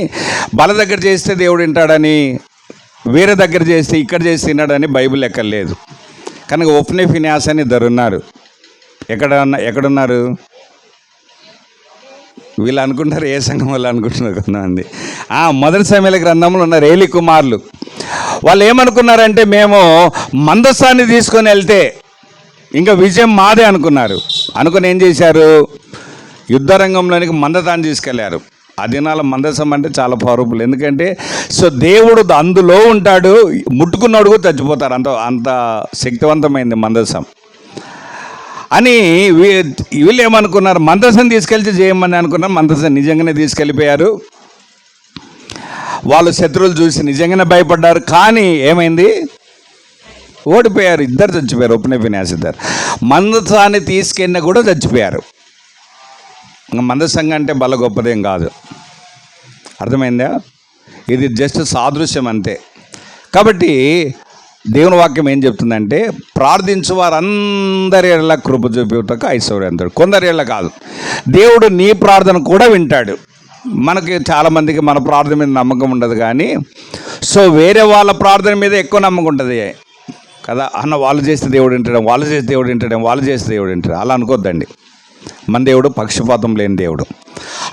బల్ల దగ్గర చేస్తే దేవుడు వింటాడని, వేరే దగ్గర చేస్తే ఇక్కడ చేసి తిన్నాడని బైబిల్ ఎక్కడ లేదు. కనుక ఒఫ్నే ఫిన్యాస్ అని ఇద్దరు ఉన్నారు. ఎక్కడున్నారు వీళ్ళు అనుకుంటారు, ఏ సంఘం వాళ్ళు అనుకుంటున్నారు కొంతమంది. మొదటి సమయాల గ్రంథంలో ఉన్నారు ఏలి కుమారులు. వాళ్ళు ఏమనుకున్నారంటే మేము మందసాన్ని తీసుకొని వెళ్తే ఇంకా విజయం మాదే అనుకున్నారు. అనుకుని ఏం చేశారు, యుద్ధరంగంలోనికి మందసాన్ని తీసుకెళ్లారు. ఆ దినాల మందసం అంటే చాలా పవర్ఫుల్. ఎందుకంటే సో దేవుడు అందులో ఉంటాడు, ముట్టుకున్నాడు కూడా చచ్చిపోతారు, అంత శక్తివంతమైంది మందసం అని. వీళ్ళు ఏమనుకున్నారు, మందసం తీసుకెళ్తే చేయమని అనుకున్నారు. మందసం నిజంగానే తీసుకెళ్ళిపోయారు. వాళ్ళు శత్రువులు చూసి నిజంగానే భయపడ్డారు. కానీ ఏమైంది, ఓడిపోయారు. ఇద్దరు చచ్చిపోయారు, ఒప్నే ఫిన్యాస్ ఇద్దరు. మందసాన్ని తీసుకెళ్ళినా కూడా చచ్చిపోయారు. ఇంకా మందసంగా అంటే బల గొప్పదేం కాదు. అర్థమైందా? ఇది జస్ట్ సాదృశ్యం అంతే. కాబట్టి దేవుని వాక్యం ఏం చెప్తుందంటే ప్రార్థించు వారందరి ఎడల కృప చూపుటకు ఐశ్వర్యంతుడు. కొందరి ఎడల కాదు, దేవుడు నీ ప్రార్థన కూడా వింటాడు. మనకి చాలామందికి మన ప్రార్థన మీద నమ్మకం ఉండదు, కానీ సో వేరే వాళ్ళ ప్రార్థన మీద ఎక్కువ నమ్మకం ఉంటుంది కదా. వాళ్ళు చేస్తే దేవుడు వింటాడు, వాళ్ళు చేస్తే దేవుడు వింటాడు, వాళ్ళు చేస్తే దేవుడు వింటాడు. అలా అనుకోద్దండి. మన దేవుడు పక్షపాతం లేని దేవుడు.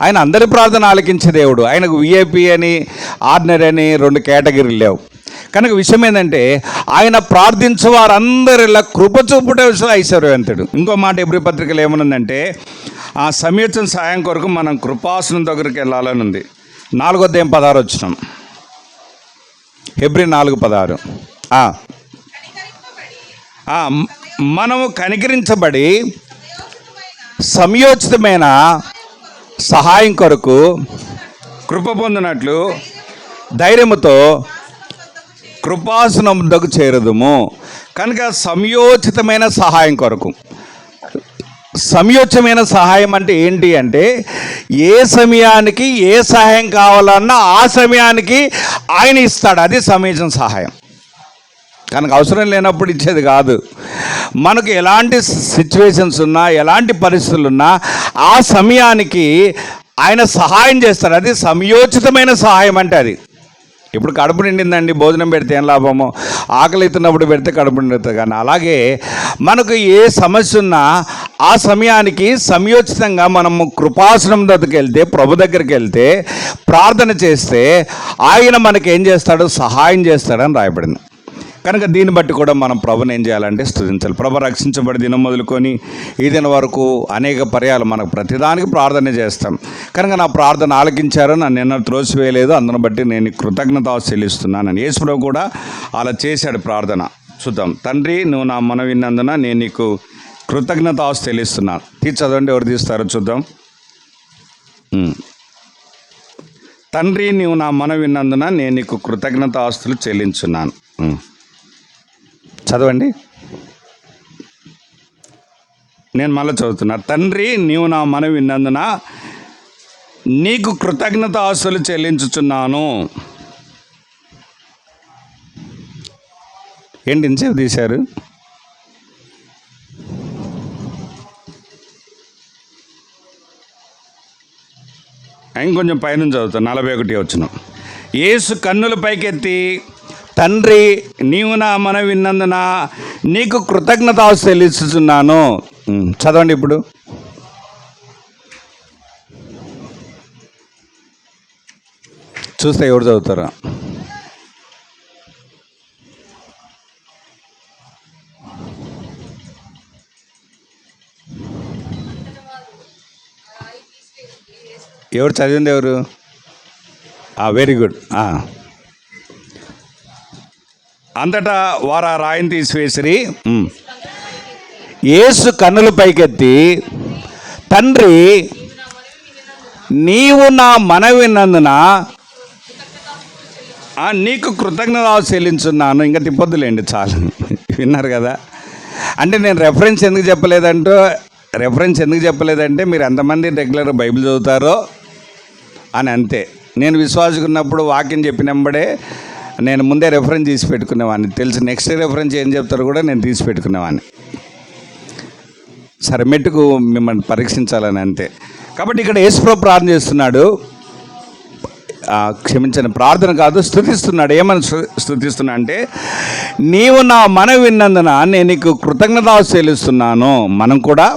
ఆయన అందరి ప్రార్థన ఆలకించే దేవుడు. ఆయనకు విఐపి అని, ఆర్డినరీ అని 2 కేటగిరీలు లేవు. కనుక విషయం ఏంటంటే ఆయన ప్రార్థించే వారందరిలా కృప చూపుట ఐశ్వర్యవంతుడు. ఇంకో మాట ఎబ్రీ పత్రికలు ఏమనుందంటే ఆ సమయోచన సాయం కొరకు మనం కృపాసనం దగ్గరికి వెళ్ళాలని ఉంది. 4వ అధ్యాయం 16 వచనం, హెబ్రీ 4:16. మనము కనికరించబడి సమయోచితమైన సహాయం కొరకు కృప పొందినట్లు ధైర్యముతో కృపాసనం దగ్గు చేరదుము. కనుక సమయోచితమైన సహాయం కొరకు. సమయోచితమైన సహాయం అంటే ఏంటి అంటే ఏ సమయానికి ఏ సహాయం కావాలన్నా ఆ సమయానికి ఆయన ఇస్తాడు. అది సమయోచిత సహాయం. కనుక అవసరం లేనప్పుడు ఇచ్చేది కాదు. మనకు ఎలాంటి సిచ్యువేషన్స్ ఉన్నా, ఎలాంటి పరిస్థితులు ఉన్నా ఆ సమయానికి ఆయన సహాయం చేస్తాడు. అది సమయోచితమైన సహాయం అంటే అది. ఇప్పుడు కడుపు నిండిందండి, భోజనం పెడితే ఏం లాభము, ఆకలి అవుతున్నప్పుడు పెడితే కడుపు నిండుతుంది. కానీ అలాగే మనకు ఏ సమస్య ఉన్నా ఆ సమయానికి సమయోచితంగా మనము కృపాసనం దగ్గరికి వెళ్తే, ప్రభు దగ్గరికి వెళ్తే ప్రార్థన చేస్తే ఆయన మనకి ఏం చేస్తాడు, సహాయం చేస్తాడని రాయబడింది. కనుక దీన్ని బట్టి కూడా మనం ప్రభుని ఏం చేయాలంటే స్తుతించాలి. ప్రభు రక్షించబడి దినం మొదలుకొని ఈ దినం వరకు అనేక పర్యాలు మనకు ప్రతిదానికి ప్రార్థన చేస్తాం. కనుక నా ప్రార్థన ఆలకించారు, నన్ను ఎన్నో త్రోసివేయలేదు, అందును బట్టి నేను కృతజ్ఞత చెల్లిస్తున్నాను. యేసు ప్రభు కూడా అలా చేశాడు ప్రార్థన. చూద్దాం. తండ్రి, నువ్వు నా మనవి విన్నందున నేను నీకు కృతజ్ఞత చెల్లిస్తున్నాను. చదవండి, ఎవరు తీస్తారో చూద్దాం. తండ్రి, నువ్వు నా మనవి విన్నందున నేను నీకు కృతజ్ఞత చెల్లించున్నాను. చదవండి. నేను మళ్ళీ చదువుతున్నా. తండ్రి, నీవు నా మనవి విన్నందున నీకు కృతజ్ఞత ఆస్తులు చెల్లించుచున్నాను. ఏంటి ఇంతసేపు తీశారు? ఇంకొంచెం పైనుంచి చదువుతాను. 41 వచనం. యేసు కన్నుల పైకెత్తి, తండ్రి, నీవు నా మనవి విన్నందున నీకు కృతజ్ఞత చెల్లిస్తున్నాను. చదవండి ఇప్పుడు. చూస్తే ఎవరు చదువుతారా? ఎవరు చదివింది ఎవరు? Very good. అంతటా వారు ఆ రాయిని తీసివేసిరి. యేసు కన్నుల పైకెత్తి, తండ్రి, నీవు నా మనవి విన్నందున నీకు కృతజ్ఞత చెల్లించున్నాను. ఇంకా తిప్పొద్దులేండి, చాలు. విన్నారు కదా. అంటే నేను రెఫరెన్స్ ఎందుకు చెప్పలేదంటే మీరు ఎంతమంది రెగ్యులర్ బైబిల్ చదువుతారో అని, అంతే. నేను విశ్వాసుకున్నప్పుడు వాక్యం చెప్పినప్పుడే నేను ముందే రెఫరెన్స్ తీసి పెట్టుకునేవాడిని. తెలుసు నెక్స్ట్ రెఫరెన్స్ ఏం చెప్తారో కూడా నేను తీసి పెట్టుకునేవాడిని. సరే, మెట్టుకు మిమ్మల్ని పరీక్షించాలని, అంతే. కాబట్టి ఇక్కడ యేసుప్రభు ప్రార్థన చేస్తున్నాడు. క్షమించని ప్రార్థన కాదు, స్తుతిస్తున్నాడు. ఏమని స్తుతిస్తున్నా అంటే, నీవు నా మనవి విన్నందున నేను నీకు కృతజ్ఞత చెల్లిస్తున్నాను. మనం కూడా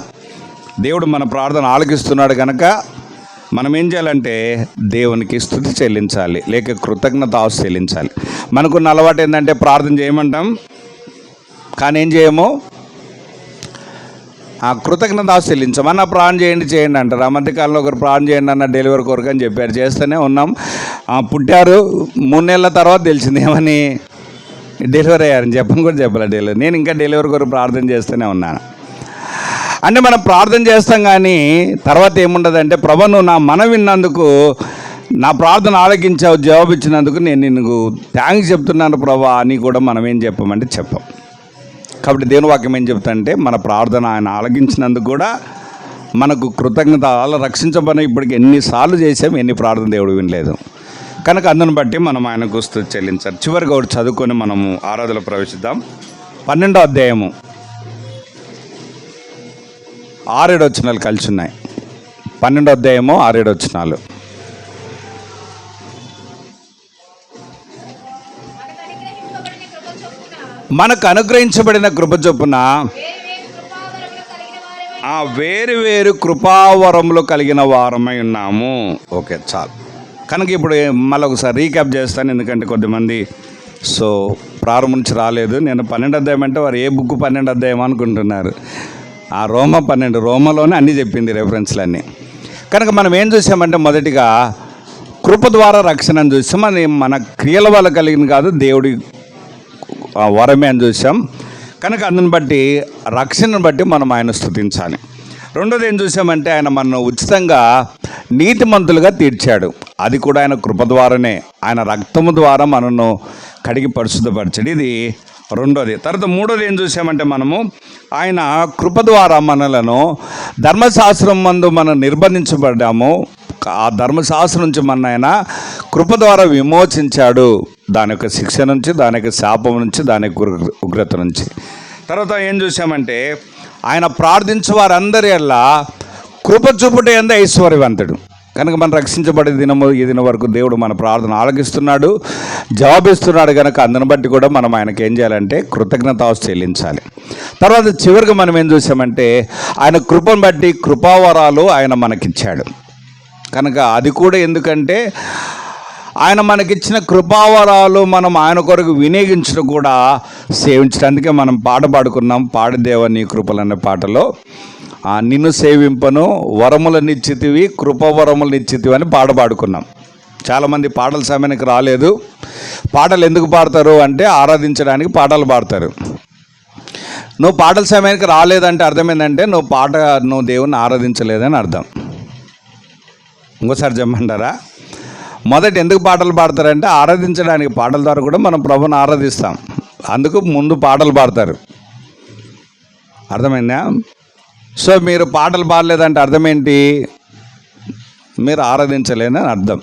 దేవుడు మన ప్రార్థన ఆలకిస్తున్నాడు కనుక మనం ఏం చేయాలంటే దేవునికి స్తుతి చెల్లించాలి, లేక కృతజ్ఞత చెల్లించాలి. మనకున్న అలవాటు ఏంటంటే ప్రార్థన చేయమంటాం, కానీ ఏం చేయము, కృతజ్ఞత చెల్లించమన్నా ప్రార్థన చేయండి అంటారు. ఆ మధ్యకాలంలో ఒకరు ప్రార్థన చేయండి అన్న డెలివరీ కొరకు అని చెప్పారు. చేస్తూనే ఉన్నాం. పుట్టారు 3 నెలల తర్వాత తెలిసింది ఏమని, డెలివరీ అయ్యారని చెప్పని కూడా చెప్పలే డెలివరీ. నేను ఇంకా డెలివరీ కొరకు ప్రార్థన చేస్తూనే ఉన్నాను. అంటే మనం ప్రార్థన చేస్తాం, కానీ తర్వాత ఏముండదంటే, ప్రభు నువ్వు నా మనవి విన్నందుకు, నా ప్రార్థన ఆలకించావు, జవాబు ఇచ్చినందుకు నేను నిన్ను థ్యాంక్స్ చెప్తున్నాను ప్రభా అని కూడా మనం ఏం చెప్పమంటే చెప్పం. కాబట్టి దేవుని వాక్యం ఏం చెప్తానంటే, మన ప్రార్థన ఆయన ఆలకించినందుకు కూడా మనకు కృతజ్ఞత. అలా రక్షించబడిన ఇప్పటికి ఎన్నిసార్లు చేసాం, ఎన్ని ప్రార్థన దేవుడు వినలేదు కనుక అందుని బట్టి మనం ఆయనకు స్తుతి చెల్లించాలి. చివరిగా ఒకటి చదువుకొని మనము ఆరాధనలో ప్రవేశిద్దాం. 12వ అధ్యాయము 6-7 వచనాలు కలిసి ఉన్నాయి. 12వ అధ్యాయము 6-7 వచనాలు. మనకు అనుగ్రహించబడిన కృప చొప్పున వేరు వేరు కృపావరములు కలిగిన వారమై ఉన్నాము. ఓకే, చాలు. కనుక ఇప్పుడు మళ్ళీ ఒకసారి రీక్యాప్ చేస్తాను, ఎందుకంటే కొద్దిమంది ప్రారంభం నుంచి రాలేదు. నేను 12వ అధ్యాయం అంటే వారు ఏ బుక్ 12వ అధ్యాయం అనుకుంటున్నారు. రోమా 12, రోమలోనే అన్నీ చెప్పింది రెఫరెన్స్లు అన్నీ. కనుక మనం ఏం చూసామంటే, మొదటిగా కృప ద్వారా రక్షణ అని చూసాం. అది మన క్రియల వల్ల కలిగిన కాదు, దేవుడి వరమే అని చూసాం. కనుక అందుని బట్టి రక్షణను బట్టి మనం ఆయన స్తుతించాలి. రెండోది ఏం చూసామంటే, ఆయన మనను ఉచితంగా నీతిమంతులుగా తీర్చాడు. అది కూడా ఆయన కృప ద్వారానే, ఆయన రక్తము ద్వారా మనను కడిగి పరిశుద్ధపరిచాడు. ఇది రెండోది. తర్వాత మూడోది ఏం చూసామంటే, మనము ఆయన కృప ద్వారా మనలను ధర్మశాస్త్రం మందు మనం నిర్బంధించబడ్డాము. ఆ ధర్మశాస్త్రం నుంచి మన ఆయన కృప ద్వారా విమోచించాడు, దాని యొక్క శిక్ష నుంచి, దాని యొక్క శాపం నుంచి, దాని యొక్క ఉగ్రత నుంచి. తర్వాత ఏం చూసామంటే, ఆయన ప్రార్థించే వారందరి వల్ల కృప చూపుట యందు ఐశ్వర్యవంతుడు. కనుక మనం రక్షించబడే దినము ఈ దినం వరకు దేవుడు మన ప్రార్థన ఆలకిస్తున్నాడు, జవాబిస్తున్నాడు. కనుక అందుని బట్టి కూడా మనం ఆయనకి ఏం చేయాలంటే కృతజ్ఞత చెల్లించాలి. తర్వాత చివరికి మనం ఏం చూసామంటే, ఆయన కృపను బట్టి కృపావరాలు ఆయన మనకిచ్చాడు. కనుక అది కూడా ఎందుకంటే, ఆయన మనకిచ్చిన కృపావరాలు మనం ఆయన కొరకు వినియోగించడం కూడా సేవించడానికే మనం పాట పాడుకున్నాం. పాడదేవ నీ కృపలు అనే పాటలో, నిన్ను సేవింపను వరములనిచ్చితివి, కృపవరములనిచ్చితివి అని పాట పాడుకున్నాం. చాలామంది పాటల సమయానికి రాలేదు. పాటలు ఎందుకు పాడతారు అంటే, ఆరాధించడానికి పాటలు పాడతారు. నువ్వు పాటల సమయానికి రాలేదంటే అర్థమైందంటే నువ్వు దేవుణ్ణి ఆరాధించలేదని అర్థం. ఇంకోసారి చెప్పమంటారా? మొదట ఎందుకు పాటలు పాడతారంటే, ఆరాధించడానికి. పాటల ద్వారా కూడా మనం ప్రభుని ఆరాధిస్తాం, అందుకు ముందు పాటలు పాడతారు. అర్థమైందా? సో మీరు పాటలు పాడలేదంటే అర్థం ఏంటి? మీరు ఆరాధించలేదని అర్థం.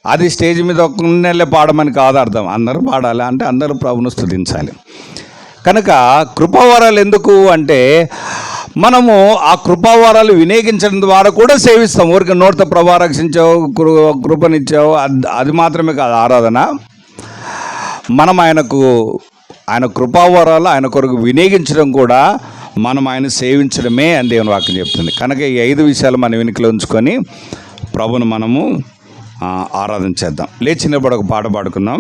అది స్టేజ్ మీద ఒక్కళ్ళే పాడమని కాదు అర్థం. అందరూ పాడాలి అంటే అందరూ ప్రభువును స్తుతించాలి. కనుక కృపావరాలు ఎందుకు అంటే మనము ఆ కృపావరాలు వినియోగించడం ద్వారా కూడా సేవిస్తాం. ఊరికి నోటితో ప్రభా రక్షించావు, కృపనిచ్చావు, అది మాత్రమే కాదు ఆరాధన. మనం ఆయన కృపావరాలు ఆయన కొరకు వినియోగించడం కూడా మనం ఆయన సేవించడమే అని దేవుని వాక్యం చెప్తుంది. కనుక ఈ 5 విషయాలు మన వెనుకలో ఉంచుకొని ప్రభువును మనము ఆరాధన చేద్దాం. లేచినప్పుడు ఒక పాట పాడుకుందాం.